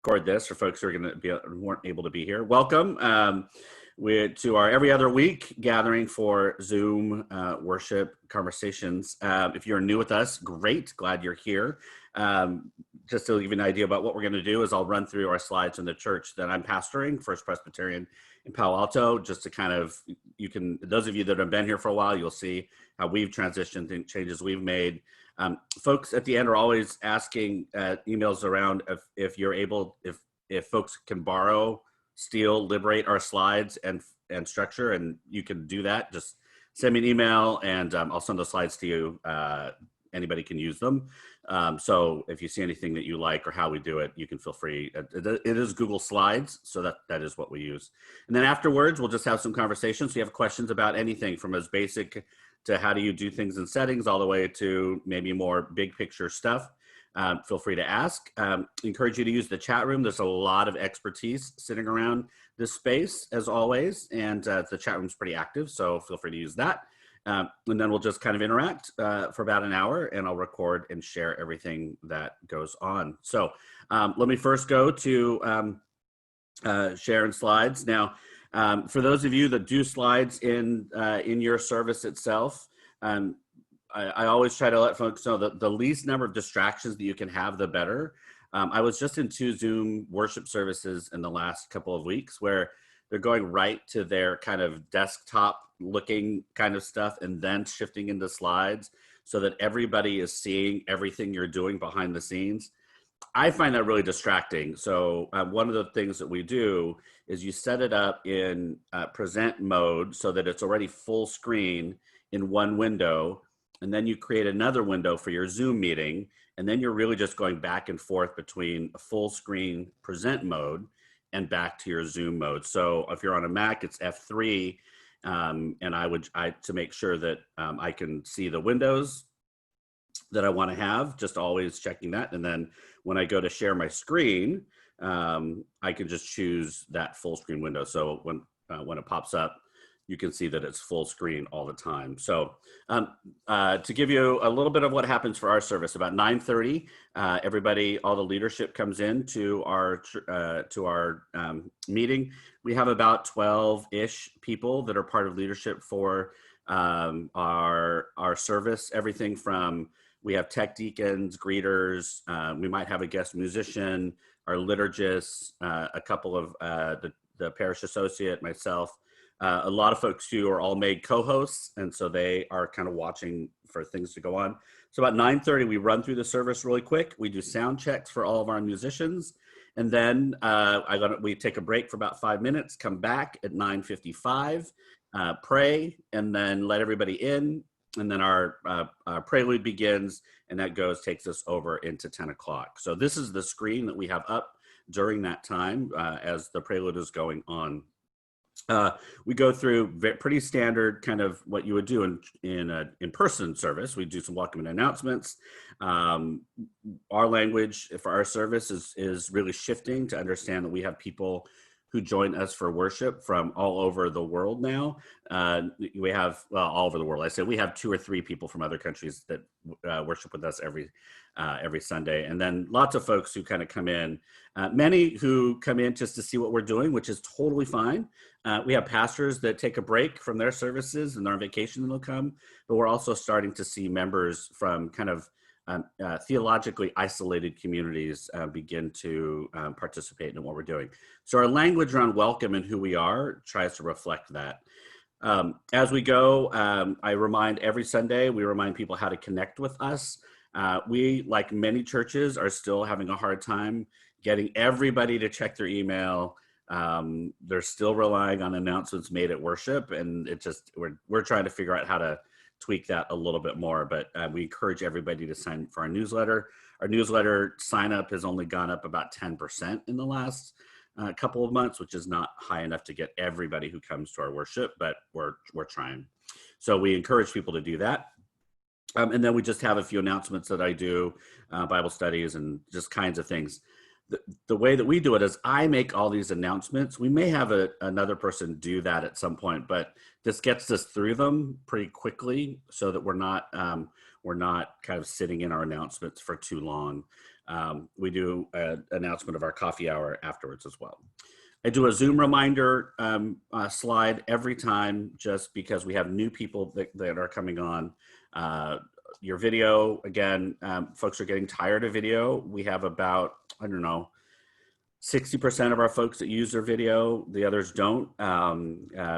Record this for folks who are going to be who weren't able to be here. Welcome to our every other week gathering for Zoom worship conversations. If you're new with us, great, glad you're here. Just to give you an idea about what we're going to do is I'll run through our slides in the church that I'm pastoring, First Presbyterian in Palo Alto, just to kind of, those of you that have been here for a while, you'll see how we've transitioned, changes we've made. Folks at the end are always asking emails around if you're able, if folks can borrow, steal, liberate our slides and structure, and you can do that. Just send me an email and I'll send those slides to you. Anybody can use them. So if you see anything that you like or how we do it, you can feel free. It is Google Slides, so that is what we use. And then afterwards, we'll just have some conversations. So you have questions about anything from as basic to how do you do things in settings all the way to maybe more big picture stuff. Feel free to ask. Encourage you to use the chat room. There's a lot of expertise sitting around this space as always, and the chat room's pretty active, so feel free to use that. And then we'll just kind of interact for about an hour, and I'll record and share everything that goes on. So let me first go to sharing slides. Now, for those of you that do slides in your service itself, I always try to let folks know that the least number of distractions that you can have, the better. I was just in 2 Zoom worship services in the last couple of weeks where they're going right to their kind of desktop looking kind of stuff and then shifting into slides so that everybody is seeing everything you're doing behind the scenes. I find that really distracting. So one of the things that we do is you set it up in present mode so that it's already full screen in one window, and then you create another window for your Zoom meeting, and then you're really just going back and forth between a full screen present mode and back to your Zoom mode. So if you're on a Mac, it's F3, and to make sure that I can see the windows that I want to have, just always checking that. And then when I go to share my screen, I can just choose that full screen window. So when it pops up, you can see that it's full screen all the time. So to give you a little bit of what happens for our service, about 9:30, everybody, all the leadership comes in to our meeting. We have about 12-ish people that are part of leadership for our service. Everything from, we have tech deacons, greeters, we might have a guest musician, our liturgists, a couple of the parish associate, myself, a lot of folks who are all made co-hosts, and so they are kind of watching for things to go on. So about 9:30, we run through the service really quick. We do sound checks for all of our musicians, and then we take a break for about 5 minutes, come back at 9:55, pray, and then let everybody in. And then our prelude begins, and that takes us over into 10 o'clock. So this is the screen that we have up during that time as the prelude is going on. We go through pretty standard kind of what you would do in an in-person service. We do some welcome and announcements. Our language for our service is really shifting to understand that we have people who join us for worship from all over the world now. We have, well, all over the world. I said we have 2 or 3 people from other countries that worship with us every Sunday. And then lots of folks who kind of come in, many who come in just to see what we're doing, which is totally fine. We have pastors that take a break from their services and they're on vacation and they'll come, but we're also starting to see members from kind of theologically isolated communities begin to participate in what we're doing. So our language around welcome and who we are tries to reflect that. As we go, I remind every Sunday, we remind people how to connect with us. We, like many churches, are still having a hard time getting everybody to check their email. They're still relying on announcements made at worship, and we're trying to figure out how to tweak that a little bit more, but we encourage everybody to sign up for our newsletter. Our newsletter sign up has only gone up about 10% in the last couple of months, which is not high enough to get everybody who comes to our worship, but we're trying. So we encourage people to do that. And then we just have a few announcements that I do, Bible studies and just kinds of things. The way that we do it is I make all these announcements. We may have another person do that at some point, but this gets us through them pretty quickly so that we're not kind of sitting in our announcements for too long. We do an announcement of our coffee hour afterwards as well. I do a Zoom reminder slide every time, just because we have new people that are coming on. Your video, again, folks are getting tired of video. We have about, I don't know, 60% of our folks that use their video, the others don't.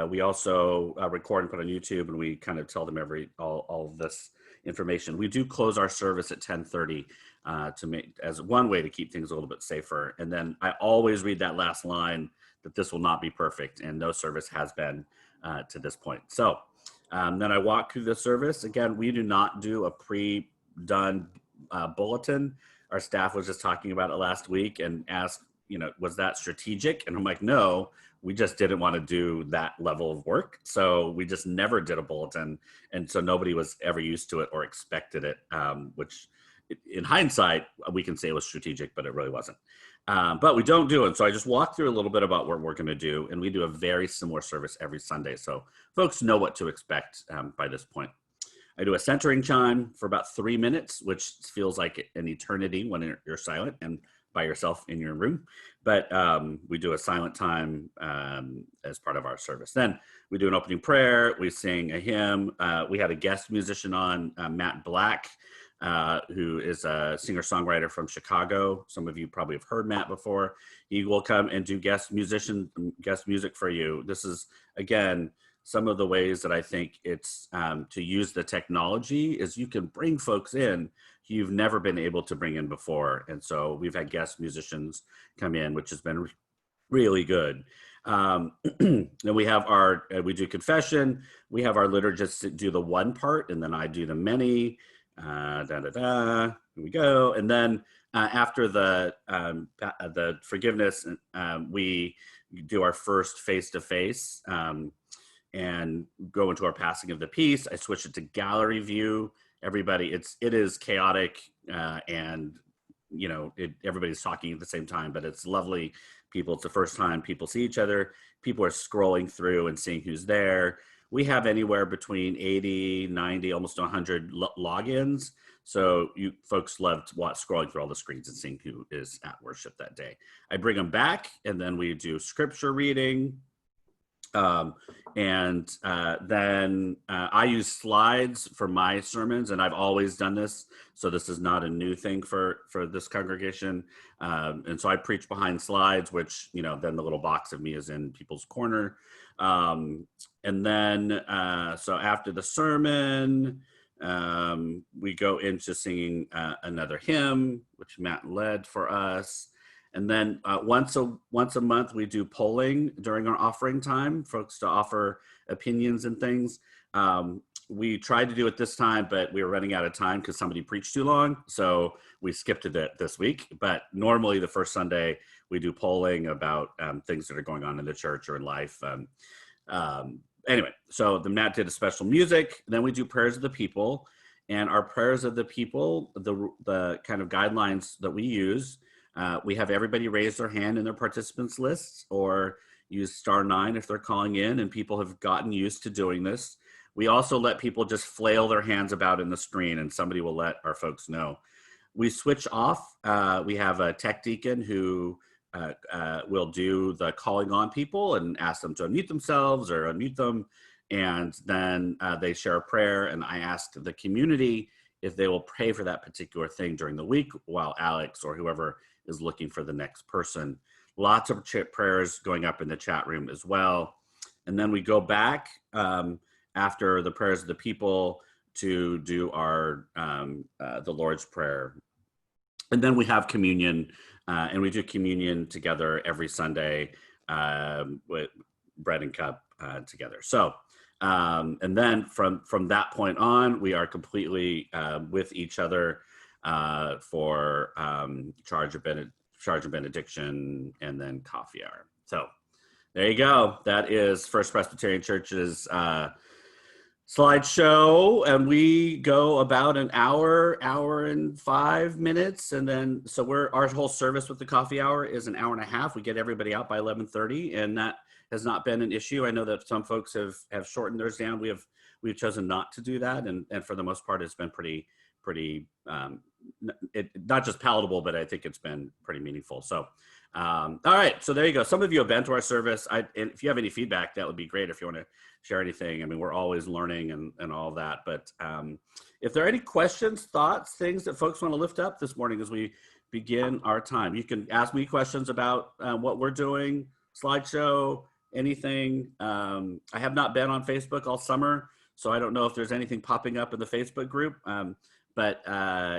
We also record and put on YouTube, and we kind of tell them all of this information. We do close our service at 10:30 to make as one way to keep things a little bit safer. And then I always read that last line, that this will not be perfect, and no service has been to this point. So then I walk through the service. Again, we do not do a pre-done bulletin. Our staff was just talking about it last week and asked, was that strategic? And I'm like, no, we just didn't want to do that level of work. So we just never did a bulletin. And so nobody was ever used to it or expected it, which in hindsight, we can say it was strategic, but it really wasn't. But we don't do it. So I just walk through a little bit about what we're going to do. And we do a very similar service every Sunday. So folks know what to expect by this point. I do a centering chime for about 3 minutes, which feels like an eternity when you're silent and by yourself in your room. But we do a silent time as part of our service. Then we do an opening prayer. We sing a hymn. We had a guest musician on, Matt Black, who is a singer-songwriter from Chicago. Some of you probably have heard Matt before. He will come and do guest music for you. This is, again, some of the ways that I think it's to use the technology is you can bring folks in you've never been able to bring in before. And so we've had guest musicians come in, which has been really good. Then we have we do confession. We have our liturgists do the one part, and then I do the many. Here we go. And then after the forgiveness, we do our first face-to-face and go into our passing of the peace. I switch it to gallery view. Everybody, it is chaotic and everybody's talking at the same time, but it's lovely. It's the first time people see each other. People are scrolling through and seeing who's there. We have anywhere between 80, 90, almost 100 logins. So you folks love scrolling through all the screens and seeing who is at worship that day. I bring them back, and then we do scripture reading. Then I use slides for my sermons, and I've always done this, so this is not a new thing for this congregation. And so I preach behind slides, which then the little box of me is in people's corner. And then so after the sermon, we go into singing another hymn, which Matt led for us. And then once a month, we do polling during our offering time, folks to offer opinions and things. We tried to do it this time, but we were running out of time because somebody preached too long. So we skipped it this week. But normally the first Sunday, we do polling about things that are going on in the church or in life. Anyway, so the Matt did a special music. Then we do prayers of the people. And our prayers of the people, the kind of guidelines that we use, we have everybody raise their hand in their participants lists or use *9 if they're calling in, and people have gotten used to doing this. We also let people just flail their hands about in the screen, and somebody will let our folks know. We switch off. We have a tech deacon who will do the calling on people and ask them to unmute themselves or unmute them. And then they share a prayer, and I ask the community if they will pray for that particular thing during the week while Alex or whoever is looking for the next person. Lots of prayers going up in the chat room as well. And then we go back after the prayers of the people to do our the Lord's Prayer. And then we have communion, and we do communion together every Sunday with bread and cup together. So, and then from that point on, we are completely with each other for charge of benediction and then coffee hour. So there you go. That is First Presbyterian Church's slideshow, and we go about an hour and 5 minutes, and then so our whole service with the coffee hour is an hour and a half. We get everybody out by 11:30, and that has not been an issue. I know that some folks have shortened theirs down. We've chosen not to do that, and for the most part, it's been pretty not just palatable, but I think it's been pretty meaningful. So, all right. So there you go. Some of you have been to our service. And if you have any feedback, that would be great if you want to share anything. I mean, we're always learning and all that. But if there are any questions, thoughts, things that folks want to lift up this morning as we begin our time, you can ask me questions about what we're doing, slideshow, anything. I have not been on Facebook all summer, so I don't know if there's anything popping up in the Facebook group. But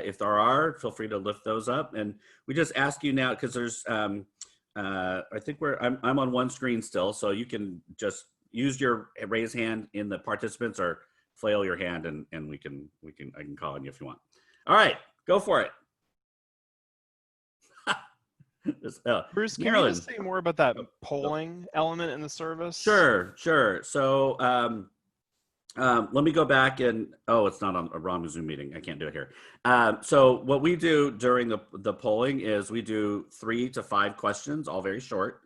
if there are, feel free to lift those up. And we just ask you now, because there's, I think I'm on one screen still, so you can just use your raise hand in the participants or flail your hand, and I can call on you if you want. All right, go for it. Bruce, can you just say more about that polling element in the service? Sure. So let me go back and, it's not on a wrong Zoom meeting. I can't do it here. So what we do during the polling is we do 3 to 5 questions, all very short,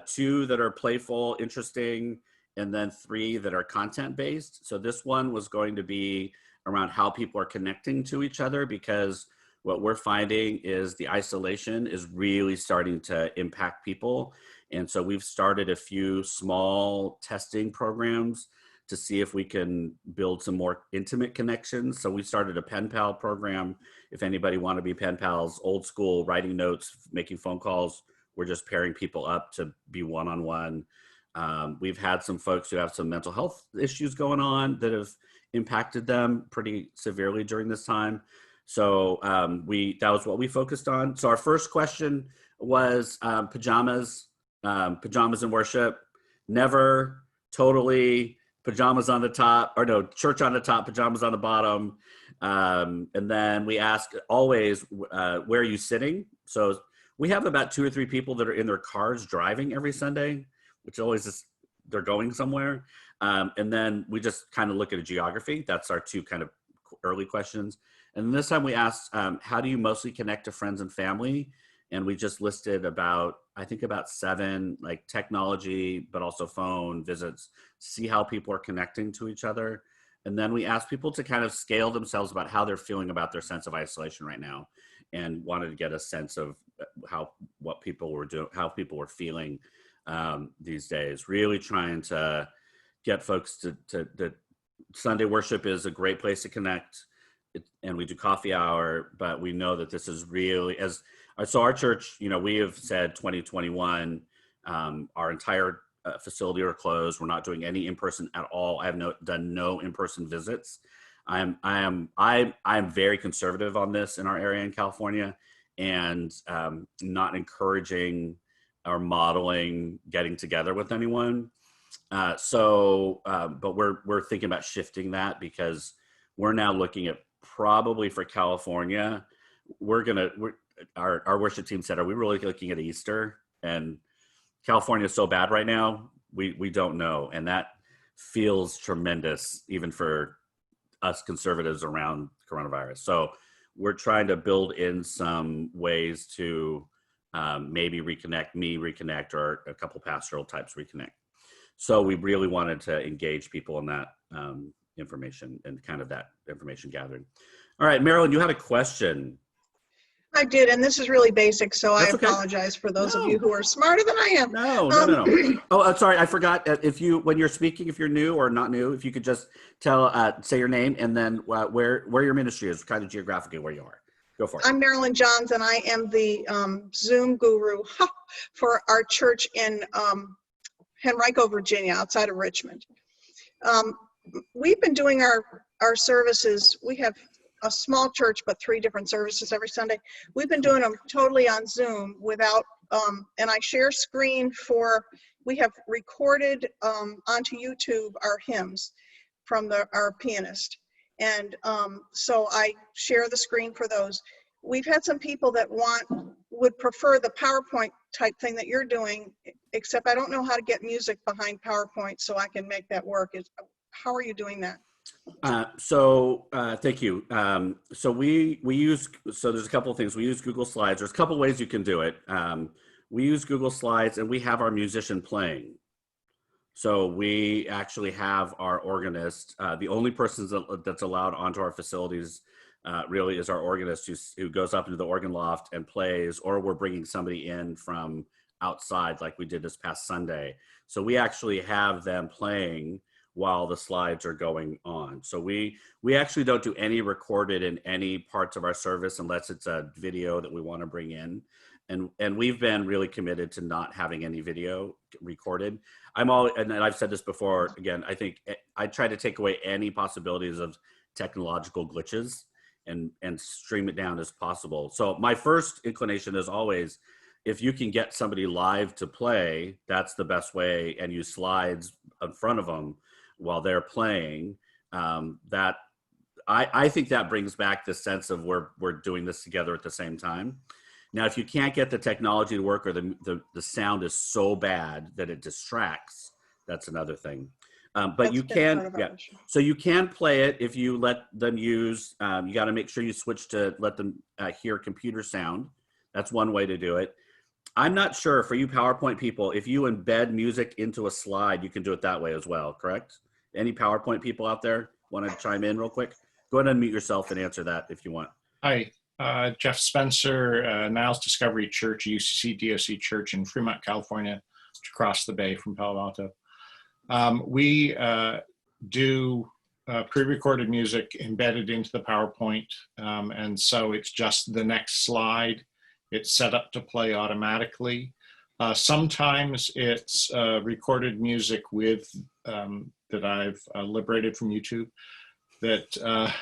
2 that are playful, interesting, and then 3 that are content-based. So this one was going to be around how people are connecting to each other, because what we're finding is the isolation is really starting to impact people. And so we've started a few small testing programs to see if we can build some more intimate connections. So we started a pen pal program. If anybody want to be pen pals, old school, writing notes, making phone calls, we're just pairing people up to be one-on-one. We've had some folks who have some mental health issues going on that have impacted them pretty severely during this time. So that was what we focused on. So our first question was pajamas in worship, never, totally, pajamas on the top, or no, church on the top, pajamas on the bottom. And then we ask always, where are you sitting? So we have about 2 or 3 people that are in their cars driving every Sunday, which always is, they're going somewhere. And then we just kind of look at a geography. That's our 2 kind of early questions. And this time we asked, how do you mostly connect to friends and family? And we just listed about 7, like technology, but also phone visits, see how people are connecting to each other. And then we asked people to kind of scale themselves about how they're feeling about their sense of isolation right now, and wanted to get a sense of how people were feeling these days. Really trying to get folks to Sunday worship is a great place to connect. And we do coffee hour, but we know that this is really, so our church, we have said 2021, our entire facility are closed. We're not doing any in-person at all. I have done no in-person visits. I'm very conservative on this in our area in California, and not encouraging or modeling getting together with anyone. But we're thinking about shifting that, because we're now looking at, probably for California, our worship team said, are we really looking at Easter? And California is so bad right now, we don't know. And that feels tremendous, even for us conservatives around coronavirus. So we're trying to build in some ways to maybe reconnect, or a couple pastoral types reconnect. So we really wanted to engage people in that information and kind of that information gathering. All right, Marilyn, you had a question. I did, and this is really basic, so That's I apologize for those of you who are smarter than I am. No. Oh, sorry, I forgot. When you're speaking, if you're new or not new, if you could just say your name, and then where your ministry is, kind of geographically where you are. Go for it. I'm Marilyn Johns, and I am the Zoom guru for our church in Henrico, Virginia, outside of Richmond. We've been doing our services. We have a small church, but 3 different services every Sunday. We've been doing them totally on Zoom without, and I share screen we have recorded onto YouTube our hymns from our pianist. And so I share the screen for those. We've had some people that would prefer the PowerPoint type thing that you're doing, except I don't know how to get music behind PowerPoint so I can make that work. How are you doing that? Thank you. So there's a couple of things. We use Google Slides. There's a couple of ways you can do it. We use Google Slides, and we have our musician playing. So we actually have our organist, the only person that's allowed onto our facilities really is our organist who goes up into the organ loft and plays, or we're bringing somebody in from outside like we did this past Sunday. So we actually have them playing while the slides are going on. So we actually don't do any recorded in any parts of our service unless it's a video that we want to bring in. And we've been really committed to not having any video recorded. And I've said this before, again, I think I try to take away any possibilities of technological glitches and stream it down as possible. So my first inclination is always, if you can get somebody live to play, that's the best way, and use slides in front of them while they're playing. That I think that brings back the sense of we're doing this together at the same time. Now, if you can't get the technology to work, or the sound is so bad that it distracts, that's another thing. But That's you been part can, of our yeah. issue. So you can play it if you let them use, you got to make sure you switch to let them hear computer sound. That's one way to do it. I'm not sure, for you PowerPoint people, if you embed music into a slide, you can do it that way as well, correct? Any PowerPoint people out there want to chime in real quick? Go ahead and unmute yourself and answer that if you want. Hi, Jeff Spencer, Niles Discovery Church, UCC DOC Church in Fremont, California, across the bay from Palo Alto. We do pre-recorded music embedded into the PowerPoint, and so it's just the next slide. It's set up to play automatically. Sometimes it's recorded music with that I've liberated from YouTube that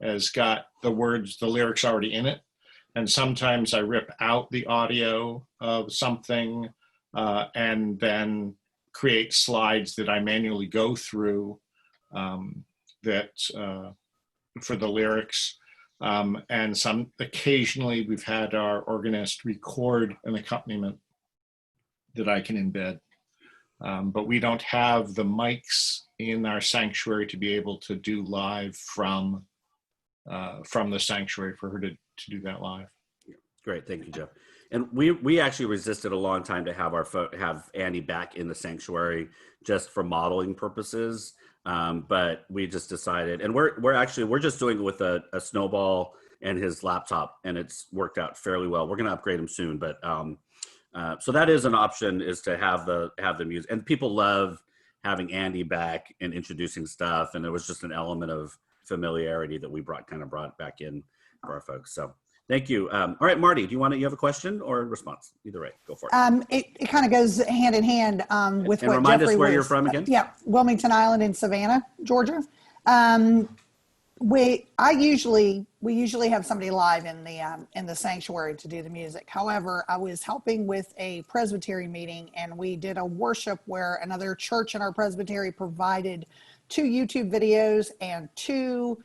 has got the lyrics already in it. And sometimes I rip out the audio of something and then create slides that I manually go through that for the lyrics. And occasionally we've had our organist record an accompaniment that I can embed. But we don't have the mics in our sanctuary to be able to do live from the sanctuary for her to do that live. Great, thank you, Jeff. And we actually resisted a long time to have Andy back in the sanctuary just for modeling purposes. But we just decided, and we're just doing it with a Snowball and his laptop, and it's worked out fairly well. We're going to upgrade him soon, but so that is an option, is to have the music. And people love having Andy back and introducing stuff, and it was just an element of familiarity that we brought back in for our folks. So thank you. All right, Marty, you have a question or a response? Either way, go for it. It kind of goes hand in hand with and what remind Jeffrey us where was, you're from again. Yeah, Wilmington Island in Savannah, Georgia. We usually have somebody live in the sanctuary to do the music. However, I was helping with a presbytery meeting, and we did a worship where another church in our presbytery provided 2 YouTube videos and 2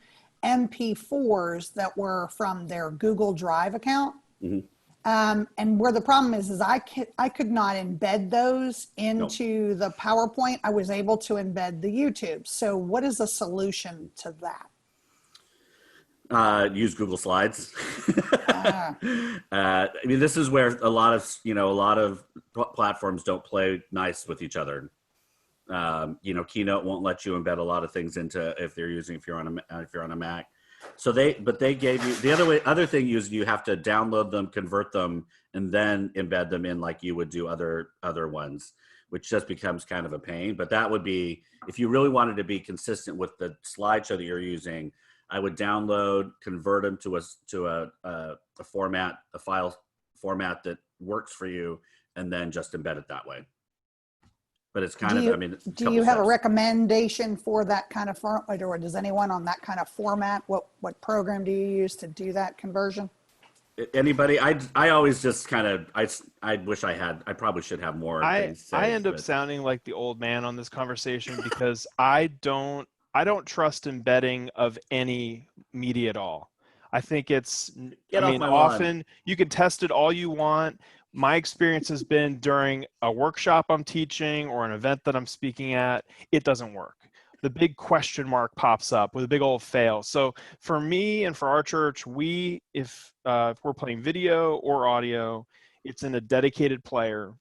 MP4s that were from their Google Drive account. Mm-hmm. And where the problem is I could not embed those into the PowerPoint. I was able to embed the YouTube. So what is the solution to that? Use Google Slides. I mean, this is where a lot of platforms don't play nice with each other. Keynote won't let you embed a lot of things into if you're on a Mac. So they gave you the other thing is you have to download them, convert them, and then embed them in like you would do other ones, which just becomes kind of a pain. But that would be, if you really wanted to be consistent with the slideshow that you're using, I would download, convert them to a file format that works for you, and then just embed it that way. But it's kind of, do you have a recommendation for that kind of format, or does anyone on that kind of format, what program do you use to do that conversion? Anybody? I always just kind of, I wish I probably should have more things to say, I end up sounding like the old man on this conversation because I don't trust embedding of any media at all. I think often you can test it all you want. My experience has been during a workshop I'm teaching or an event that I'm speaking at, it doesn't work. The big question mark pops up with a big old fail. So for me and for our church, if we're playing video or audio, it's in a dedicated player.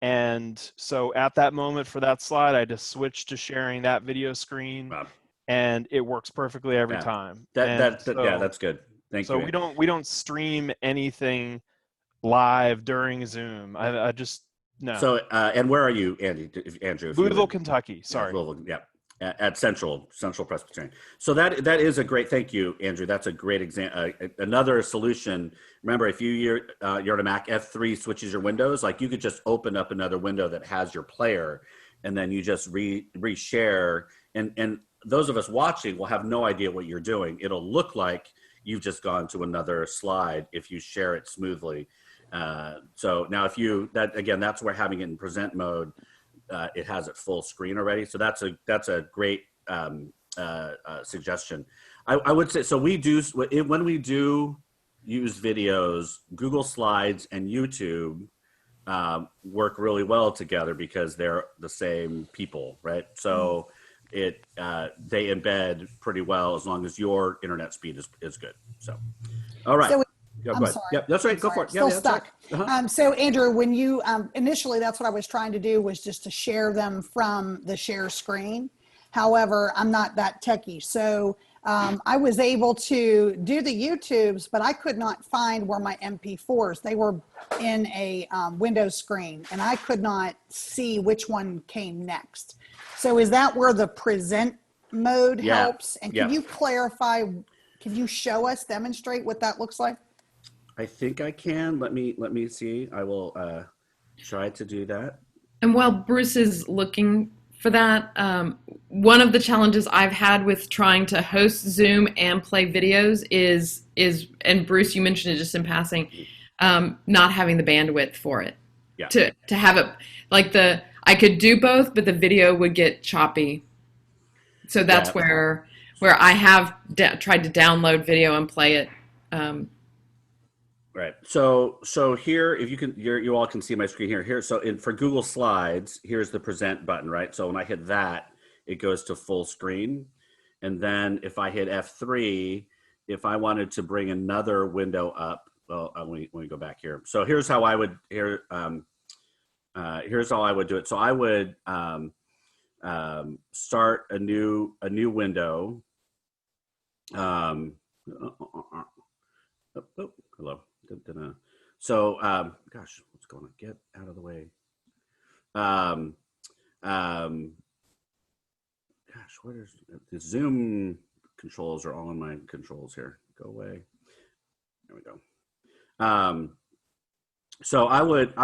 And so at that moment for that slide, I just switched to sharing that video screen. Wow. and it works perfectly every time. Yeah, that's good. Thank you. So we don't stream anything live during Zoom. I just no. So and where are you, Andrew? Louisville, Kentucky. Sorry. Yeah, Louisville, yeah. At Central Presbyterian. So that is a great, thank you, Andrew. That's a great example. Another solution. Remember, if you're on a Mac, F3 switches your windows. Like you could just open up another window that has your player, and then you just reshare. And those of us watching will have no idea what you're doing. It'll look like you've just gone to another slide if you share it smoothly. So now that's where having it in present mode. It has it full screen already, so that's a great suggestion. I would say so. When we do use videos, Google Slides and YouTube work really well together because they're the same people, right? So they embed pretty well as long as your internet speed is good. So, all right. So I'm sorry. Yep, that's right. Go for it. Still stuck. Right. So Andrew, when you initially, that's what I was trying to do, was just to share them from the share screen. However, I'm not that techie, so I was able to do the YouTubes, but I could not find where my MP4s. They were in a Windows screen, and I could not see which one came next. So is that where the present mode helps? And can you clarify? Can you show us, demonstrate what that looks like? I think I can. Let me see. I will try to do that. And while Bruce is looking for that, one of the challenges I've had with trying to host Zoom and play videos is and Bruce, you mentioned it just in passing, not having the bandwidth for it. Yeah. To have it like I could do both, but the video would get choppy. So that's where I have tried to download video and play it. Right. So here, if you can, you all can see my screen here. So for Google Slides, here's the present button, right? So when I hit that, it goes to full screen. And then if I hit F3, if I wanted to bring another window up, well, let me go back here. So here's how I would here's how I would do it. So I would start a new window. Hello. So, gosh, what's going on? Get out of the way. Gosh, where's the Zoom controls are all in my controls here. Go away. There we go. So I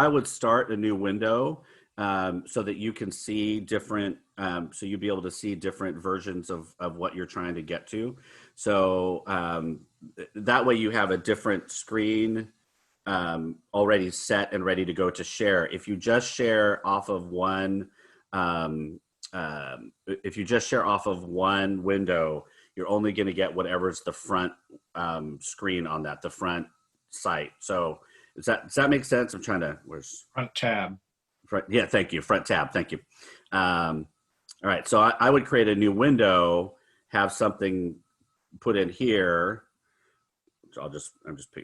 would start a new window so that you can see different. So you'd be able to see different versions of what you're trying to get to. So that way you have a different screen already set and ready to go to share. If you just share off of one, window, you're only going to get whatever's the front screen on that, the front site. So does that make sense? I'm trying to. Where's front tab? Yeah, thank you. Front tab. Thank you. All right. So I would create a new window, have something put in here. I'm just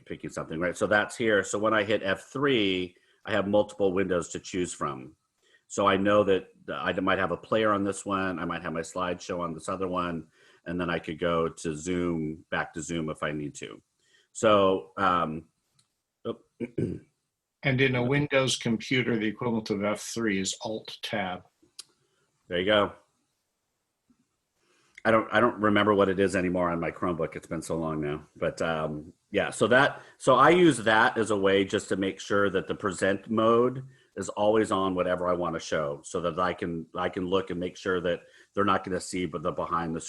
picking something, right? So that's here. So when I hit F3, I have multiple windows to choose from. So I know that I might have a player on this one. I might have my slideshow on this other one. And then I could go to Zoom, back to Zoom if I need to. So, and in a Windows computer, the equivalent of F3 is Alt-Tab. There you go. I don't remember what it is anymore on my Chromebook. It's been so long now, but yeah. So I use that as a way just to make sure that the present mode is always on whatever I want to show, so that I can look and make sure that they're not going to see, but the behind the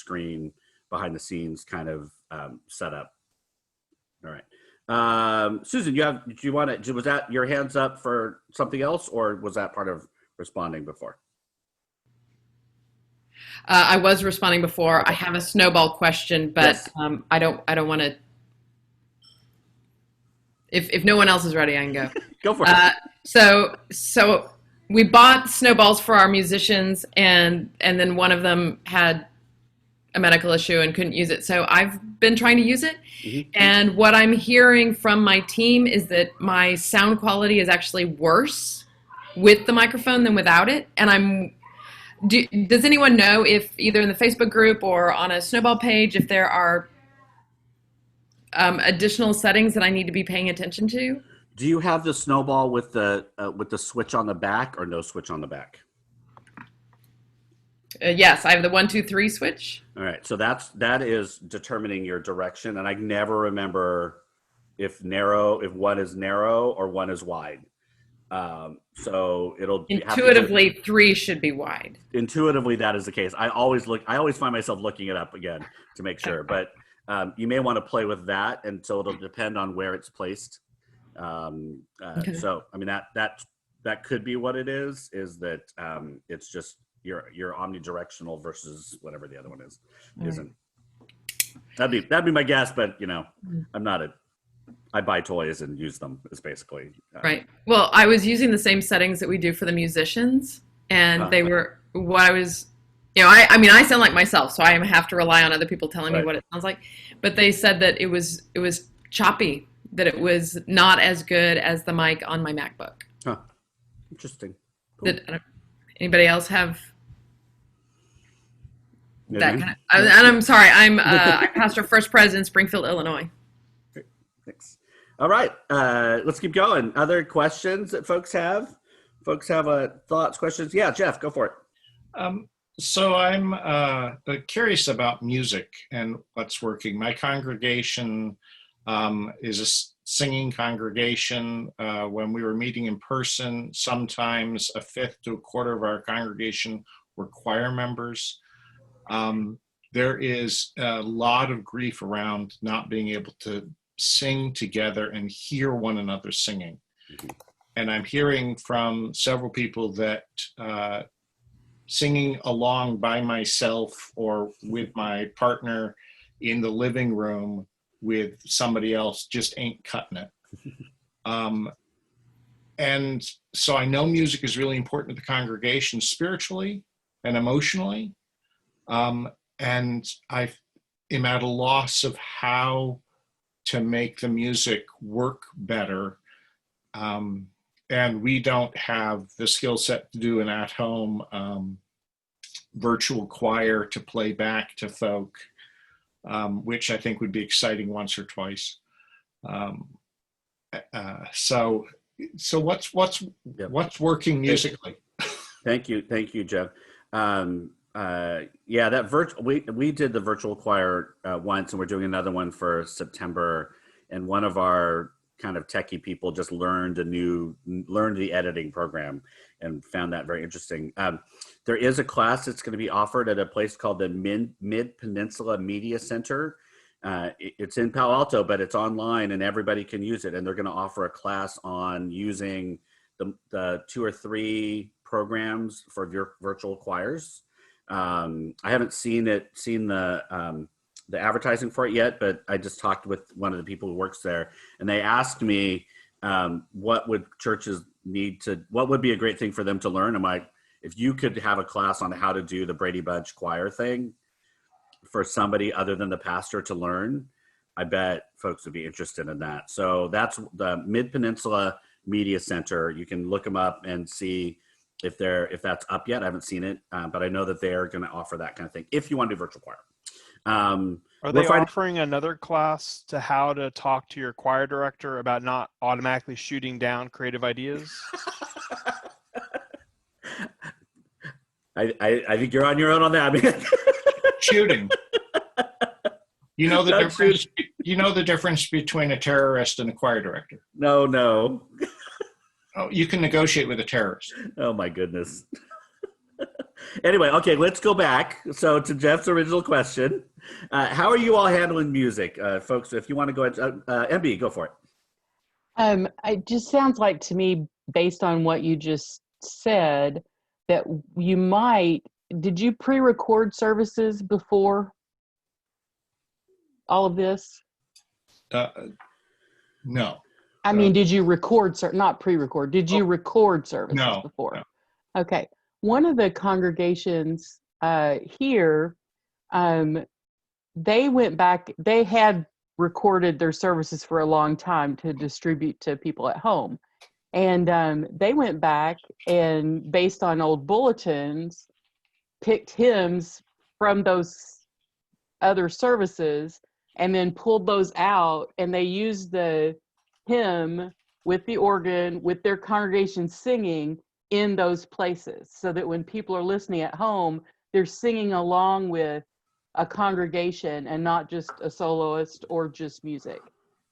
scenes kind of setup. All right, Susan, was that your hands up for something else, or was that part of responding before? I was responding before. Okay. I have a snowball question, but yes. I don't want to. If no one else is ready, I can go. Go for it. So we bought snowballs for our musicians, and then one of them had a medical issue and couldn't use it. So I've been trying to use it, mm-hmm. and what I'm hearing from my team is that my sound quality is actually worse with the microphone than without it, and I'm Does anyone know if either in the Facebook group or on a Snowball page, if there are additional settings that I need to be paying attention to? Do you have the Snowball with the switch on the back or no switch on the back? Yes, I have the 1, 2, 3 switch. All right, so that is determining your direction, and I never remember if one is narrow or one is wide. So it'll intuitively 3 should be wide. Intuitively, that is the case. I always find myself looking it up again to make sure, but you may want to play with that, and so it'll depend on where it's placed. Okay. So I mean that could be what it is that it's just your omnidirectional versus whatever the other one is. All isn't. Right. That'd be my guess, but I buy toys and use them is basically right. Well, I was using the same settings that we do for the musicians, and they were what I was. I mean, I sound like myself, so I have to rely on other people telling me what it sounds like. But they said that it was choppy, that it was not as good as the mic on my MacBook. Huh. Interesting. Cool. Anybody else have that kind of? And I'm sorry, I pastor First Pres in Springfield, Illinois. Great. Thanks. All right, let's keep going. Other questions that folks have? Folks have thoughts, questions? Yeah, Jeff, go for it. So I'm curious about music and what's working. My congregation is a singing congregation. When we were meeting in person, sometimes a fifth to a quarter of our congregation were choir members. There is a lot of grief around not being able to sing together and hear one another singing. And I'm hearing from several people that singing along by myself or with my partner in the living room with somebody else just ain't cutting it. And so I know music is really important to the congregation spiritually and emotionally. And I am at a loss of how to make the music work better. And we don't have the skill set to do an at-home virtual choir to play back to folk, which I think would be exciting once or twice. So what's working musically? Thank you, Jeff. Yeah, that we did the virtual choir once, and we're doing another one for September. And one of our kind of techie people just learned the editing program and found that very interesting. There is a class that's going to be offered at a place called the Mid Peninsula Media Center. It's in Palo Alto, but it's online and everybody can use it. And they're going to offer a class on using the 2 or 3 programs for your virtual choirs. I haven't seen the advertising for it yet, but I just talked with one of the people who works there, and they asked me what would churches what would be a great thing for them to learn. I'm like, if you could have a class on how to do the Brady Bunch choir thing for somebody other than the pastor to learn, I bet folks would be interested in that. So that's the Mid Peninsula Media Center. You can look them up and see if that's up yet. I haven't seen it, but I know that they are going to offer that kind of thing if you want to do virtual choir. Are they offering another class to how to talk to your choir director about not automatically shooting down creative ideas? I think you're on your own on that, man. Shooting. You know the difference. You know the difference between a terrorist and a choir director. No. Oh, you can negotiate with a terrorist. Oh my goodness. Anyway, okay, let's go back. So to Jeff's original question, how are you all handling music, folks? If you want to go ahead, MB, go for it. It just sounds like to me, based on what you just said, that you might. Did you pre-record services before all of this? No. I mean, did you record, not pre-record, did you record services before? No. Okay. One of the congregations here, they went back, they had recorded their services for a long time to distribute to people at home. And they went back and based on old bulletins, picked hymns from those other services and then pulled those out, and they used the hymn with the organ, with their congregation singing in those places, so that when people are listening at home, they're singing along with a congregation and not just a soloist or just music.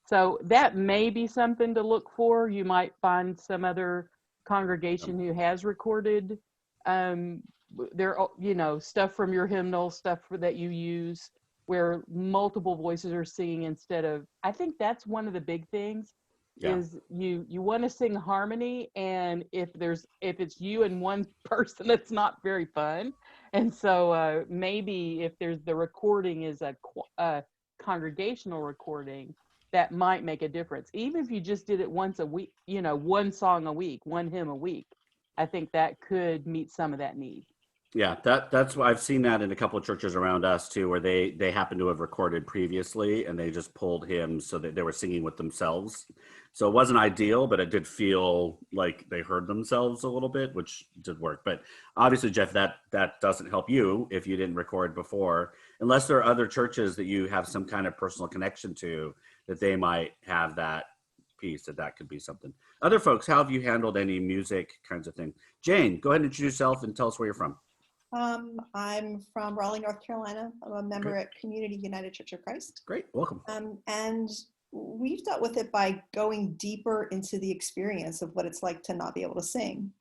So that may be something to look for. You might find some other congregation who has recorded their, stuff from your hymnal, stuff that you use, where multiple voices are singing instead of. I think that's one of the big things. Yeah. Is you want to sing harmony, and if it's you and one person, it's not very fun. And so maybe if there's the recording is a congregational recording, that might make a difference. Even if you just did it once a week, one song a week, one hymn a week, I think that could meet some of that need. Yeah, that's why I've seen that in a couple of churches around us too, where they happen to have recorded previously and they just pulled hymns so that they were singing with themselves. So it wasn't ideal, but it did feel like they heard themselves a little bit, which did work. But obviously, Jeff, that doesn't help you if you didn't record before, unless there are other churches that you have some kind of personal connection to, that they might have that piece, that could be something. Other folks, how have you handled any music kinds of thing? Jane, go ahead and introduce yourself and tell us where you're from. I'm from Raleigh, North Carolina. I'm a member at Community United Church of Christ. Great, welcome. And we've dealt with it by going deeper into the experience of what it's like to not be able to sing.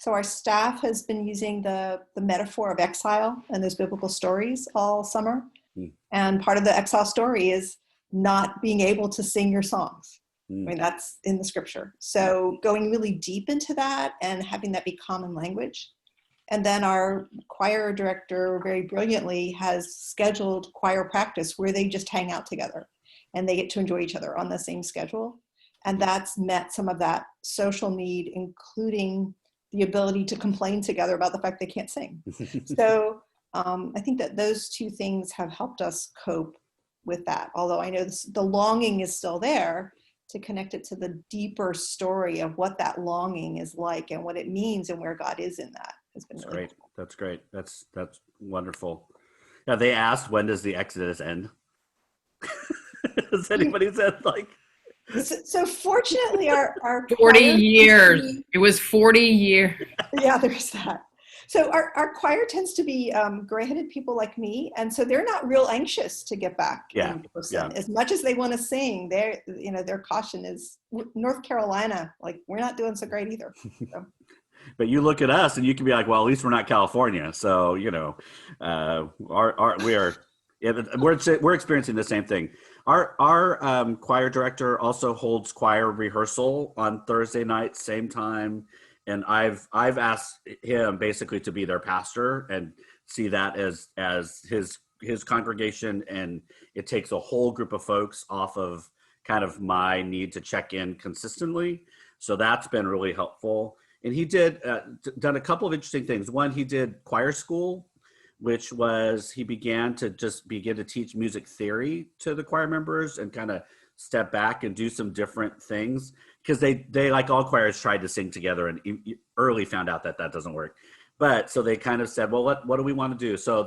So our staff has been using the metaphor of exile and those biblical stories all summer. And part of the exile story is not being able to sing your songs. I mean, that's in the scripture. So going really deep into that and having that be common language. And then our choir director very brilliantly has scheduled choir practice where they just hang out together and they get to enjoy each other on the same schedule. And that's met some of that social need, including the ability to complain together about the fact they can't sing. So I think that those two things have helped us cope with that. Although I know the longing is still there, to connect it to the deeper story of what that longing is like and what it means and where God is in that. Has been really great. Cool. That's great. That's wonderful. Yeah, they asked, when does the Exodus end? Has anybody said like? So fortunately, our 40 years. It was 40 years. Yeah, there's that. So our choir tends to be gray-headed people like me, and so they're not real anxious to get back in person. Yeah. As much as they want to sing, their caution is North Carolina. Like, we're not doing so great either. So. But you look at us and you can be like, well, at least we're not California. So, we're experiencing the same thing. Our choir director also holds choir rehearsal on Thursday night, same time. And I've asked him basically to be their pastor and see that as his congregation. And it takes a whole group of folks off of kind of my need to check in consistently. So that's been really helpful. And he done a couple of interesting things. One, he did choir school, which was he began to teach music theory to the choir members and kind of step back and do some different things, because they like all choirs tried to sing together and early found out that doesn't work. But so they kind of said, well, what do we want to do? So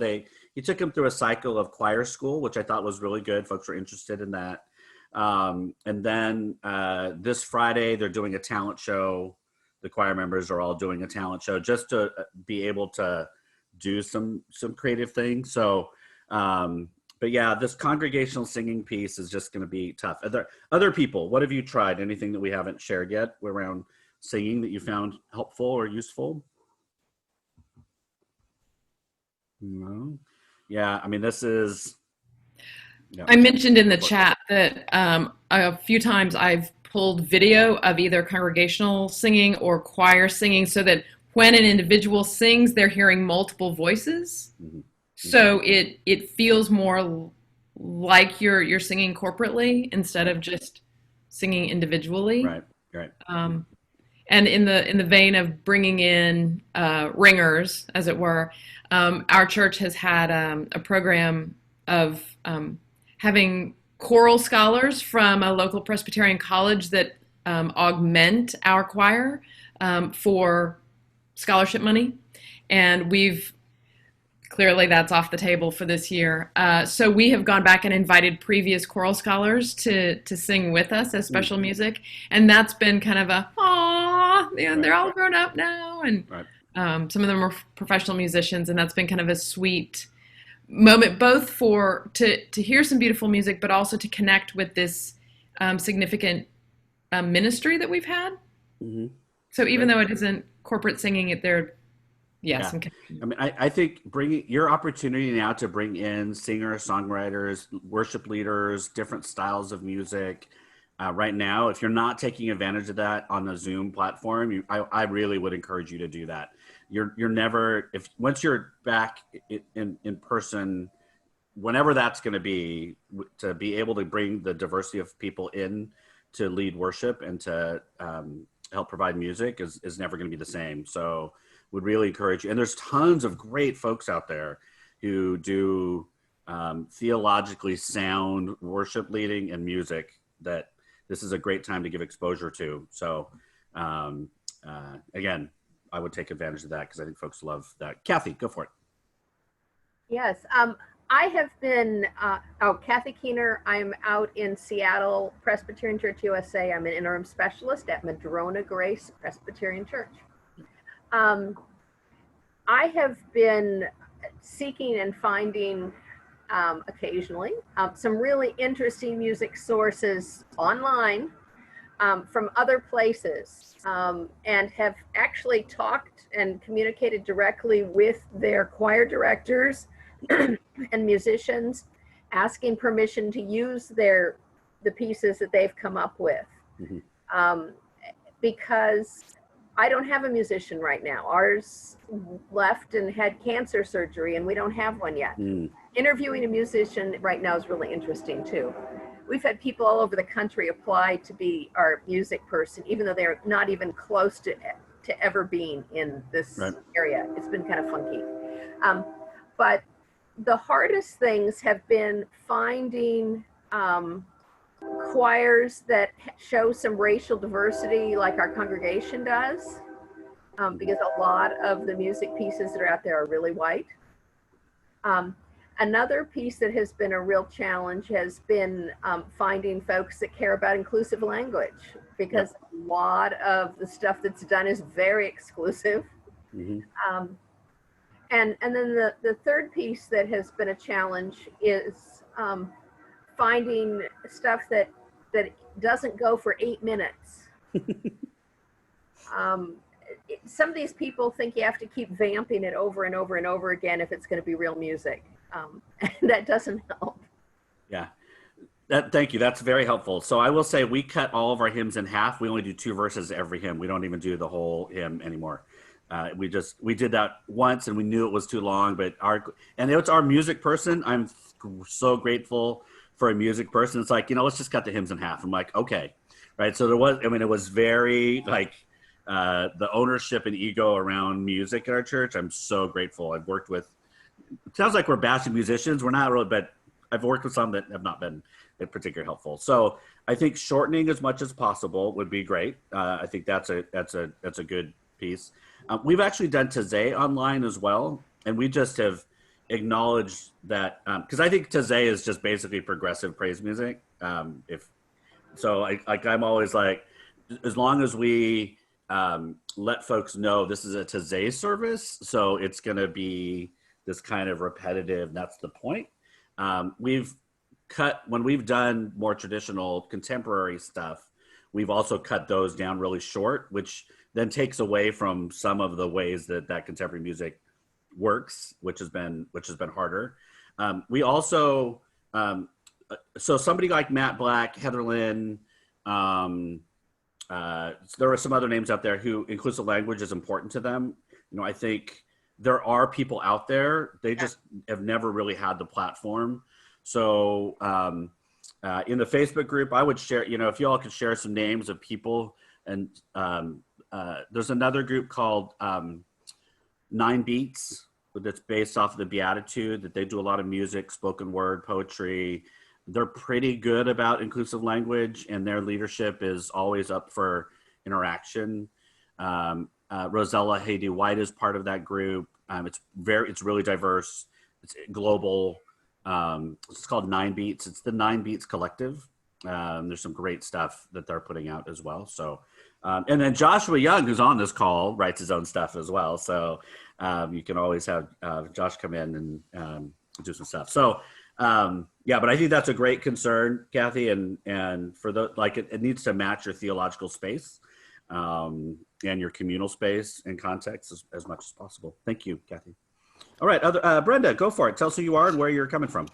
he took them through a cycle of choir school, which I thought was really good. Folks were interested in that. And then this Friday, they're doing a talent show. The choir members are all doing a talent show just to be able to do some creative things. So, but yeah, this congregational singing piece is just going to be tough. Other people, what have you tried? Anything that we haven't shared yet around singing that you found helpful or useful? No. Yeah, I mean, this is. Yeah. I mentioned in the chat that a few times I've pulled video of either congregational singing or choir singing so that when an individual sings, they're hearing multiple voices. Mm-hmm. So it feels more like you're singing corporately instead of just singing individually. Right. And in the vein of bringing in ringers, as it were, our church has had a program of having choral scholars from a local Presbyterian college that augment our choir for scholarship money. And we've clearly that's off the table for this year. So we have gone back and invited previous choral scholars to sing with us as special music, and that's been kind of a they're all grown up now, and some of them are professional musicians, and that's been kind of a sweet moment, both for to hear some beautiful music, but also to connect with this significant ministry that we've had. Mm-hmm. So even though it isn't corporate singing, some I mean, I think bringing your opportunity now to bring in singers, songwriters, worship leaders, different styles of music. Right now, if you're not taking advantage of that on the Zoom platform, I really would encourage you to do that. You're never, once you're back in person, whenever that's going to be able to bring the diversity of people in to lead worship and to help provide music is never going to be the same. So would really encourage you. And there's tons of great folks out there who do theologically sound worship leading and music that this is a great time to give exposure to. So again, I would take advantage of that because I think folks love that. Kathy, go for it. Yes, I have been, Kathy Keener, I'm out in Seattle, Presbyterian Church USA. I'm an interim specialist at Madrona Grace Presbyterian Church. I have been seeking and finding occasionally some really interesting music sources online from other places, and have actually talked and communicated directly with their choir directors and musicians, asking permission to use the pieces that they've come up with. Mm-hmm. Because I don't have a musician right now. Ours left and had cancer surgery, and we don't have one yet. Mm. Interviewing a musician right now is really interesting too. We've had people all over the country apply to be our music person, even though they're not even close to ever being in this area. It's been kind of funky. But the hardest things have been finding choirs that show some racial diversity like our congregation does, because a lot of the music pieces that are out there are really white. Another piece that has been a real challenge has been finding folks that care about inclusive language, because a lot of the stuff that's done is very exclusive. Mm-hmm. And then the third piece that has been a challenge is finding stuff that doesn't go for 8 minutes. Some of these people think you have to keep vamping it over and over and over again if it's going to be real music. And that doesn't help. Yeah. Thank you. That's very helpful. So I will say we cut all of our hymns in half. We only do 2 verses every hymn. We don't even do the whole hymn anymore. We did that once and we knew it was too long, but it's our music person. I'm so grateful for a music person. It's like, let's just cut the hymns in half. I'm like, okay. Right. So it was very the ownership and ego around music at our church. I'm so grateful. I've worked with, it sounds like we're bashing musicians. We're not really, but I've worked with some that have not been particularly helpful. So I think shortening as much as possible would be great. I think that's a good piece. We've actually done Taizé online as well. And we just have acknowledged that, because I think Taizé is just basically progressive praise music. I'm always like, as long as we let folks know this is a Taizé service, so it's going to be this kind of repetitive, that's the point. We've cut, when we've done more traditional contemporary stuff, we've also cut those down really short, which then takes away from some of the ways that contemporary music works, which has been harder. We also, so somebody like Matt Black, Heather Lynn, there are some other names out there who inclusive language is important to them. I think there are people out there, they just have never really had the platform. So in the Facebook group, I would share, if you all could share some names of people, and there's another group called 9 Beats that's based off of the Beatitude, that they do a lot of music, spoken word, poetry. They're pretty good about inclusive language, and their leadership is always up for interaction. Rosella Haydee White is part of that group. It's really diverse. It's global. It's called 9 Beats. It's the 9 Beats Collective. There's some great stuff that they're putting out as well. So, and then Joshua Young, who's on this call, writes his own stuff as well. So you can always have Josh come in and do some stuff. So yeah, but I think that's a great concern, Kathy, and for the it needs to match your theological space and your communal space and context as much as possible. Thank you, Kathy. All right, Brenda, go for it. Tell us who you are and where you're coming from.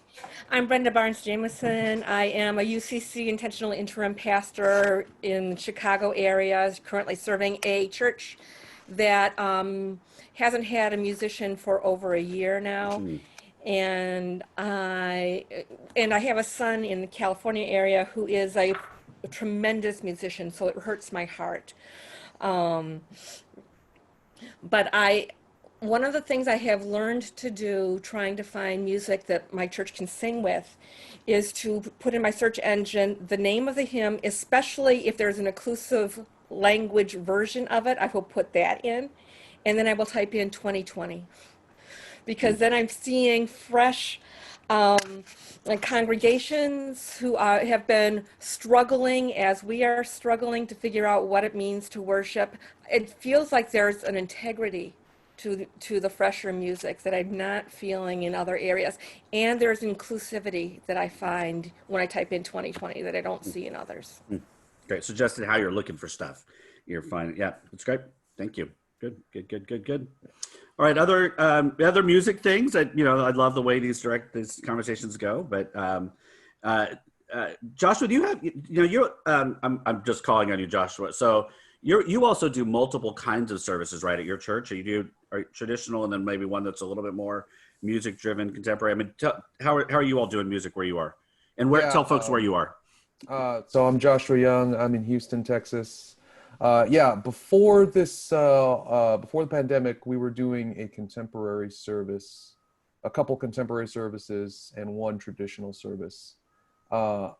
I'm Brenda Barnes-Jameson. I am a UCC intentional interim pastor in the Chicago area, currently serving a church that hasn't had a musician for over a year now. And I have a son in the California area who is a tremendous musician, so it hurts my heart. But one of the things I have learned to do, trying to find music that my church can sing with, is to put in my search engine the name of the hymn, especially if there's an inclusive language version of it. I will put that in, and then I will type in 2020, because then I'm seeing fresh congregations who have been struggling as we are struggling to figure out what it means to worship. It feels like there's an integrity to the fresher music that I'm not feeling in other areas. And there's inclusivity that I find when I type in 2020 that I don't see in others. Great. Suggested how you're looking for stuff. You're finding, yeah, that's great. Thank you. Good. All right, other music things that, I love the way these conversations go, but Joshua, do you have, I'm just calling on you, Joshua. So you also do multiple kinds of services, right, at your church? Or you do traditional and then maybe one that's a little bit more music driven, contemporary. I mean, how are you all doing music where you are? And tell folks where you are. So I'm Joshua Young. I'm in Houston, Texas. Before the pandemic, we were doing a couple contemporary services and one traditional service. Now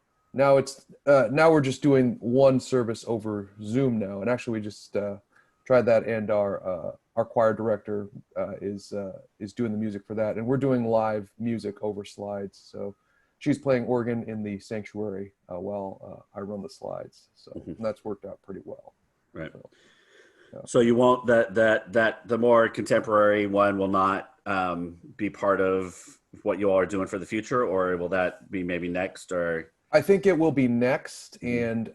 we're just doing one service over Zoom now, and actually we just tried that, and our choir director is doing the music for that, and we're doing live music over slides. So she's playing organ in the sanctuary while I run the slides. So and that's worked out pretty well. Right. So you won't that the more contemporary one will not be part of what you all are doing for the future, or will that be maybe next? Or I think it will be next, and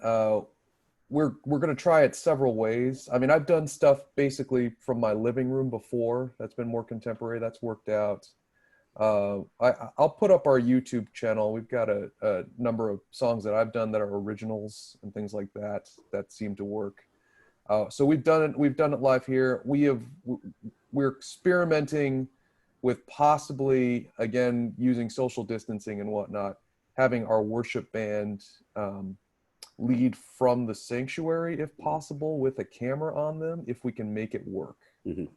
we're going to try it several ways. I mean, I've done stuff basically from my living room before. That's been more contemporary. That's worked out. I'll put up our YouTube channel. We've got a number of songs that I've done that are originals and things like that seem to work. So we've done it live here. We're experimenting with possibly, again, using social distancing and whatnot, having our worship band lead from the sanctuary if possible, with a camera on them, if we can make it work.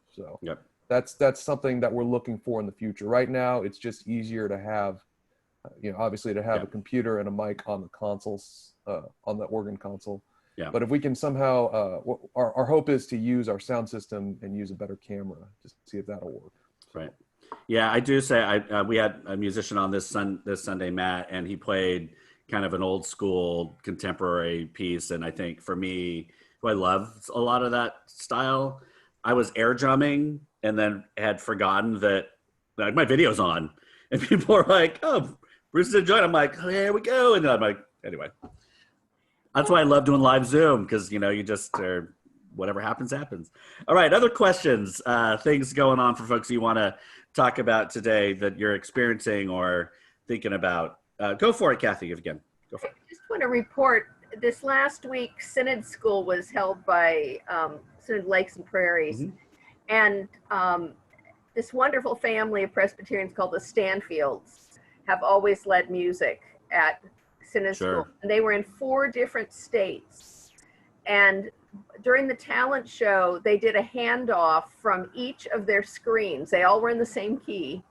So yep. That's something that we're looking for in the future. Right now, it's just easier to have, obviously to have a computer and a mic on the consoles, on the organ console. Yeah. But if we can somehow, our hope is to use our sound system and use a better camera to see if that'll work. Right. Yeah, I do say we had a musician on this Sunday, Matt, and he played kind of an old school contemporary piece. And I think for me, who I love a lot of that style, I was air drumming and then had forgotten that my video's on, and people are like, "Oh, Bruce is enjoying." I'm like, "Oh, here we go," and then I'm like, anyway. That's why I love doing live Zoom, because you just whatever happens. All right, other questions, things going on for folks you want to talk about today that you're experiencing or thinking about. Go for it, Kathy. Again, go for it. I just want to report this last week. Synod School was held by Synod Lakes and Prairies, and this wonderful family of Presbyterians called the Stanfields have always led music at Synod School, and they were in 4 different states. And during the talent show, they did a handoff from each of their screens. They all were in the same key,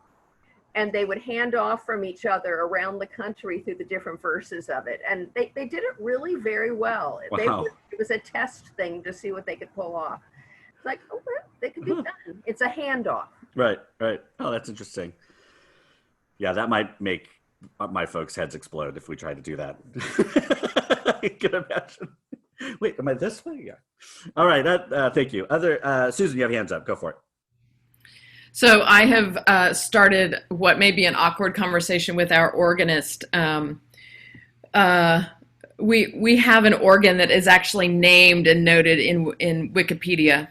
and they would hand off from each other around the country through the different verses of it. And they did it really very well. Wow. It was a test thing to see what they could pull off. It's like, oh, well, they could be done. It's a handoff. Right. Oh, that's interesting. Yeah, that might make my folks' heads explode if we try to do that. You can imagine. Wait, am I this way? Yeah. All right. Thank you. Susan, you have hands up. Go for it. So I have started what may be an awkward conversation with our organist. We have an organ that is actually named and noted in Wikipedia.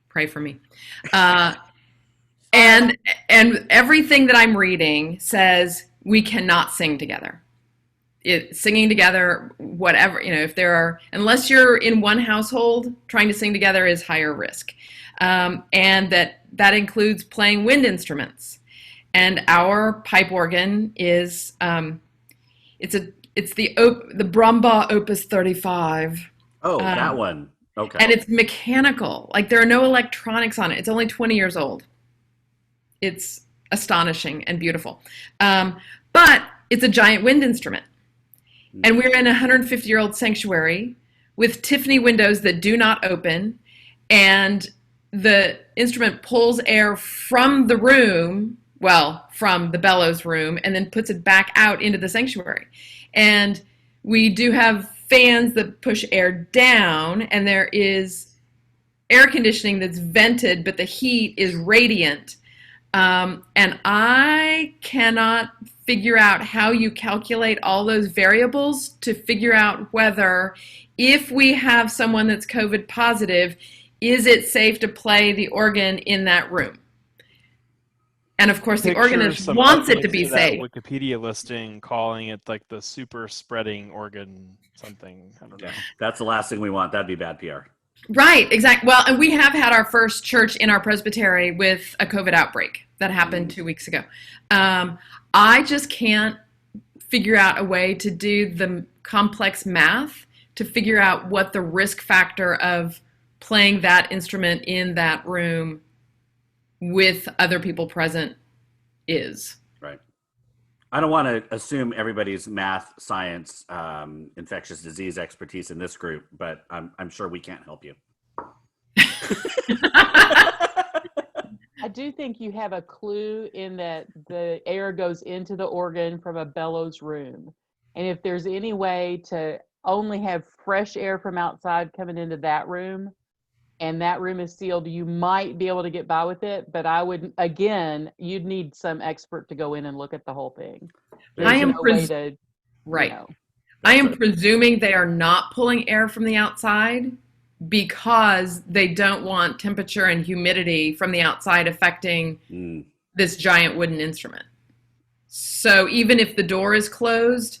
Pray for me. And everything that I'm reading says we cannot sing together. Singing together, whatever, if there are, unless you're in one household, trying to sing together is higher risk. And that includes playing wind instruments. And our pipe organ is, it's the Brumbaugh Opus 35. Oh, that one. Okay. And it's mechanical. Like, there are no electronics on it. It's only 20 years old. It's astonishing and beautiful. But it's a giant wind instrument. And we're in a 150-year-old sanctuary with Tiffany windows that do not open. And the instrument pulls air from the room, from the bellows room, and then puts it back out into the sanctuary. And we do have fans that push air down, and there is air conditioning that's vented, but the heat is radiant. And I cannot figure out how you calculate all those variables to figure out whether, if we have someone that's COVID positive, is it safe to play the organ in that room? And of course, the organist wants it to be safe. Wikipedia listing calling it like the super spreading organ something. I don't know. That's the last thing we want. That'd be bad PR. Right, exactly. Well, and we have had our first church in our presbytery with a COVID outbreak that happened 2 weeks ago. I just can't figure out a way to do the complex math to figure out what the risk factor of playing that instrument in that room with other people present is. Right. I don't want to assume everybody's math, science, infectious disease expertise in this group, but I'm sure we can't help you. I do think you have a clue in that the air goes into the organ from a bellows room. And if there's any way to only have fresh air from outside coming into that room, and that room is sealed, you might be able to get by with it. But I would, again, you'd need some expert to go in and look at the whole thing. I am presuming they are not pulling air from the outside because they don't want temperature and humidity from the outside affecting this giant wooden instrument. So even if the door is closed,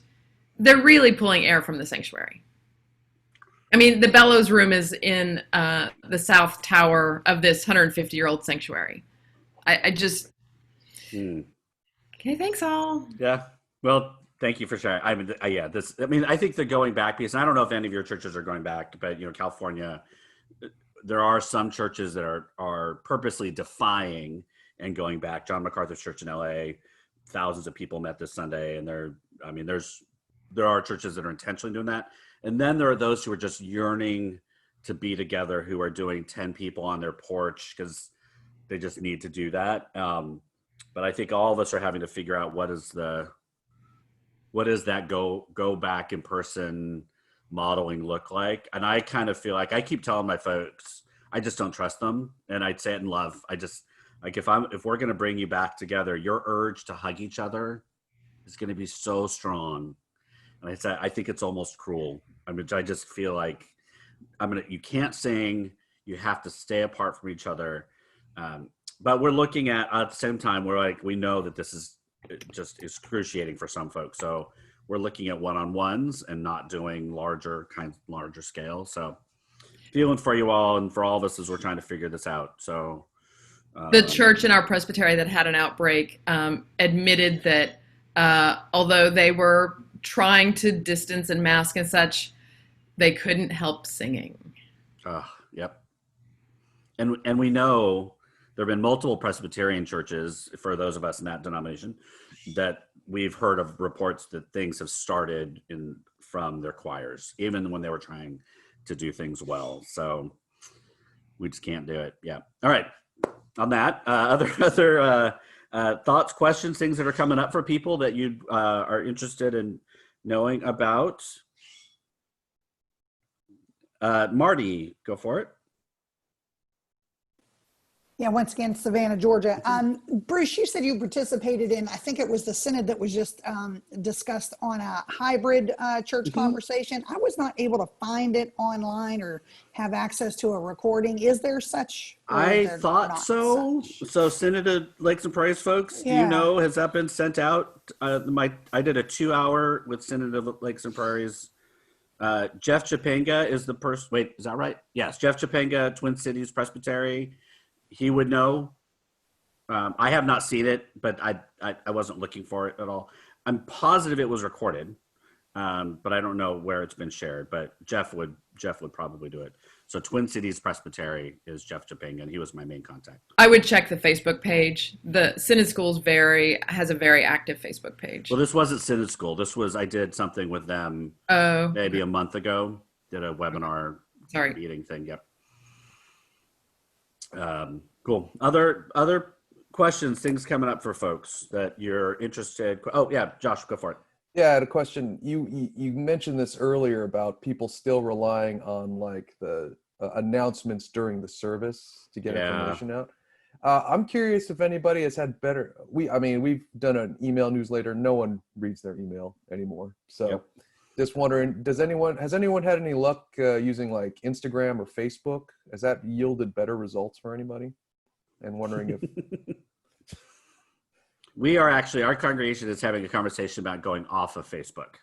they're really pulling air from the sanctuary. I mean, the bellows room is in the south tower of this 150-year-old sanctuary. I just... Okay, thanks all. Yeah. Well, thank you for sharing. I mean, I think the going back piece, and I don't know if any of your churches are going back, but, California, there are some churches that are purposely defying and going back. John MacArthur's church in LA, thousands of people met this Sunday, and there are churches that are intentionally doing that. And then there are those who are just yearning to be together, who are doing 10 people on their porch because they just need to do that. But I think all of us are having to figure out what is that go back in person modeling look like. And I kind of feel like I keep telling my folks, I just don't trust them. And I'd say it in love. I just like, if we're going to bring you back together, your urge to hug each other is going to be so strong. And I think it's almost cruel. I mean, I just feel like you can't sing, you have to stay apart from each other. But we're looking at the same time, we know that this is just excruciating for some folks. So we're looking at one-on-ones and not doing larger scale. So feeling for you all and for all of us as we're trying to figure this out. So the church in our presbytery that had an outbreak admitted that although they were trying to distance and mask and such, they couldn't help singing. Yep. And we know there have been multiple Presbyterian churches, for those of us in that denomination, that we've heard of reports that things have started from their choirs, even when they were trying to do things well. So we just can't do it. Yeah. All right. On that, other thoughts, questions, things that are coming up for people that you are interested in knowing about? Marty, go for it. Yeah, once again, Savannah, Georgia. Bruce, you said you participated in, I think it was the synod that was just discussed on a hybrid church conversation. I was not able to find it online or have access to a recording. Is there such? I thought so. Such? So Synod of Lakes and Prairies folks, do you know, has that been sent out? I did a 2-hour with Synod of Lakes and Prairies. Jeff Chapanga is the person. Wait, is that right? Yes, Jeff Chapanga, Twin Cities Presbytery. He would know. I have not seen it, but I wasn't looking for it at all. I'm positive it was recorded, but I don't know where it's been shared. But Jeff would probably do it. So Twin Cities Presbytery is Jeff Chapanga, and he was my main contact. I would check the Facebook page. The Synod Schools has a very active Facebook page. Well, this wasn't Synod School. I did something with them maybe a month ago. Did a webinar meeting thing. Yep. Cool. Other questions, things coming up for folks that you're interested. Oh yeah, Josh, go for it. Yeah, I had a question. You mentioned this earlier about people still relying on like the announcements during the service to get information out. I'm curious if anybody has had better. We've done an email newsletter. No one reads their email anymore. So just wondering, has anyone had any luck using like Instagram or Facebook? Has that yielded better results for anybody? And wondering if our congregation is having a conversation about going off of Facebook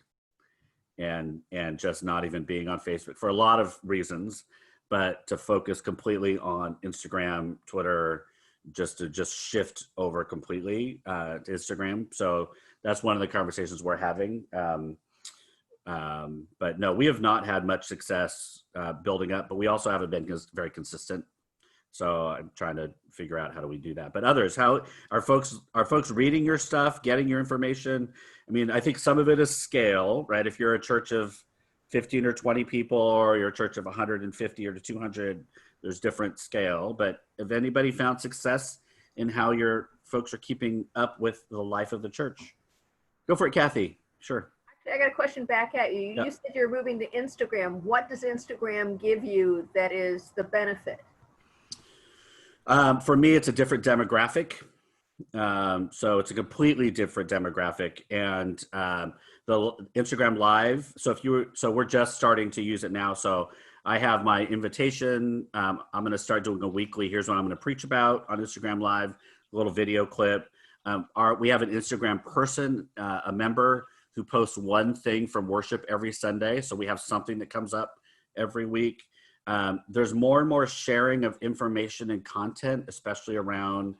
and just not even being on Facebook for a lot of reasons, but to focus completely on Instagram, Twitter, just to shift over completely to Instagram. So that's one of the conversations we're having. But no, we have not had much success building up, but we also haven't been very consistent. So I'm trying to figure out how do we do that. But others, how are folks reading your stuff, getting your information? I mean, I think some of it is scale, right? If you're a church of 15 or 20 people, or you're a church of 150 or 200, there's different scale. But have anybody found success in how your folks are keeping up with the life of the church? Go for it, Kathy. Sure. I got a question back at you. You said you're moving to Instagram. What does Instagram give you that is the benefit? For me, it's a different demographic. So it's a completely different demographic. And the Instagram Live, so we're just starting to use it now. So I have my invitation. I'm going to start doing a weekly, here's what I'm going to preach about on Instagram Live, a little video clip. We have an Instagram person, a member who posts one thing from worship every Sunday. So we have something that comes up every week. There's more and more sharing of information and content, especially around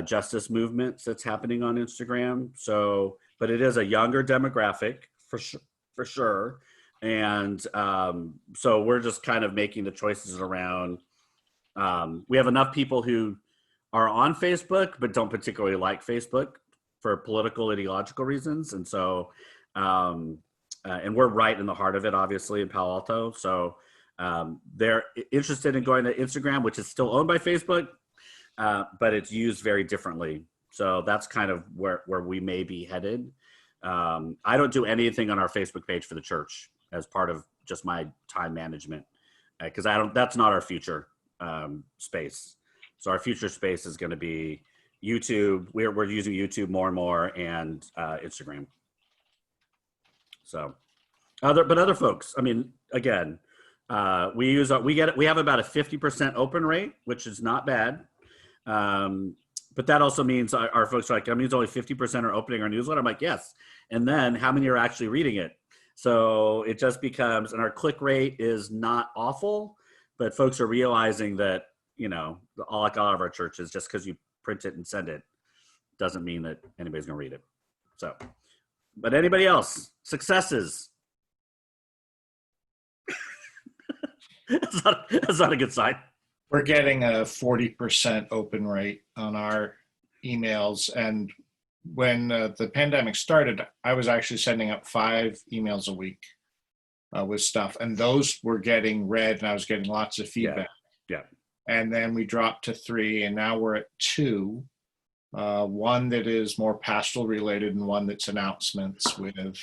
justice movements that's happening on Instagram. So, but it is a younger demographic for sure. And so we're just kind of making the choices around, we have enough people who are on Facebook, but don't particularly like Facebook for political, ideological reasons. And so, and we're right in the heart of it, obviously, in Palo Alto. So they're interested in going to Instagram, which is still owned by Facebook, but it's used very differently. So that's kind of where we may be headed. I don't do anything on our Facebook page for the church as part of just my time management, because that's not our future space. So our future space is going to be YouTube. We're using YouTube more and more, and Instagram. So other folks, I mean, again, we have about a 50% open rate, which is not bad. But that also means our folks are like, that means only 50% are opening our newsletter. I'm like, yes. And then how many are actually reading it? So it just becomes, and our click rate is not awful, but folks are realizing that, like all of our churches, just because you print it and send it doesn't mean that anybody's going to read it. So, but anybody else? Successes? That's not a good sign. We're getting a 40% open rate on our emails. And when the pandemic started, I was actually sending out 5 emails a week with stuff, and those were getting read, and I was getting lots of feedback. Yeah. And then we dropped to 3, and now we're at 2. One that is more pastoral related, and one that's announcements with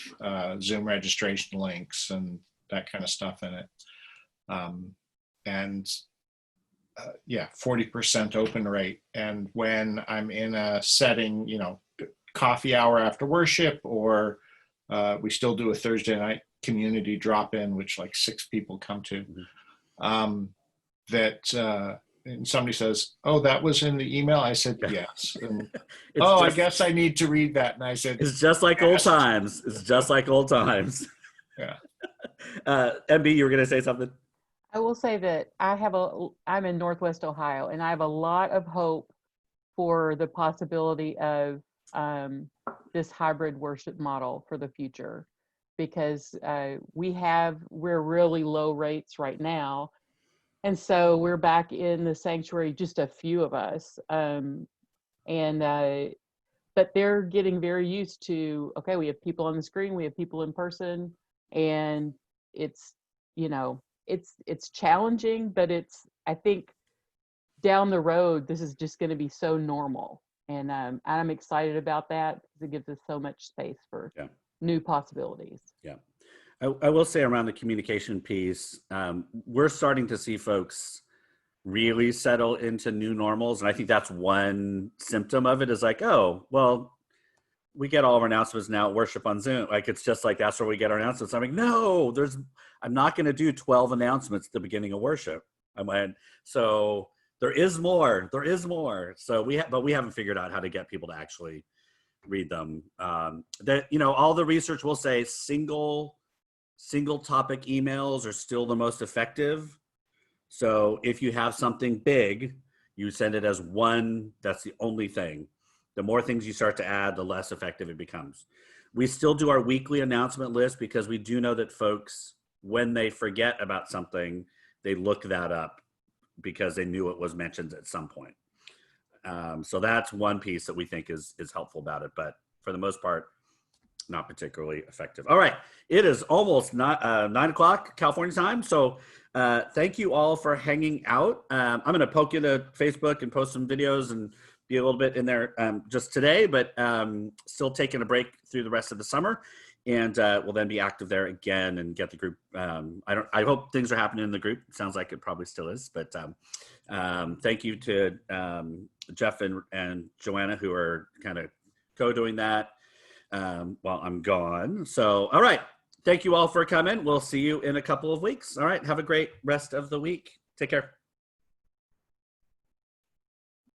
Zoom registration links and that kind of stuff in it. And 40% open rate. And when I'm in a setting, coffee hour after worship, or we still do a Thursday night community drop-in, which like 6 people come to, and somebody says, "Oh, that was in the email?" I said, "Yes." And, I guess I need to read that. And I said, "It's just like old times. It's just like old times." Yeah. MB, you were going to say something? I will say that I'm in Northwest Ohio, and I have a lot of hope for the possibility of this hybrid worship model for the future, because we're really low rates right now. And so we're back in the sanctuary, just a few of us. But they're getting very used to, okay, we have people on the screen, we have people in person, and it's challenging, but I think down the road, this is just going to be so normal. And I'm excited about that because it gives us so much space for new possibilities. Yeah. I will say around the communication piece, we're starting to see folks really settle into new normals. And I think that's one symptom of it, is like, oh, well, we get all of our announcements now at worship on Zoom. Like, it's just like, that's where we get our announcements. I'm like, no, I'm not going to do 12 announcements at the beginning of worship. So there is more. So but we haven't figured out how to get people to actually read them. All the research will say single topic emails are still the most effective. So if you have something big, you send it as one, that's the only thing. The more things you start to add, the less effective it becomes. We still do our weekly announcement list because we do know that folks, when they forget about something, they look that up because they knew it was mentioned at some point. So that's one piece that we think is helpful about it. But for the most part, not particularly effective. All right. It is almost 9 o'clock California time. So thank you all for hanging out. I'm going to poke into Facebook and post some videos and be a little bit in there just today, but still taking a break through the rest of the summer. And we'll then be active there again and get the group. I hope things are happening in the group. It sounds like it probably still is, but thank you to Jeff and Joanna, who are kind of co-doing that while I'm gone. So, all right. Thank you all for coming. We'll see you in a couple of weeks. All right. Have a great rest of the week. Take care.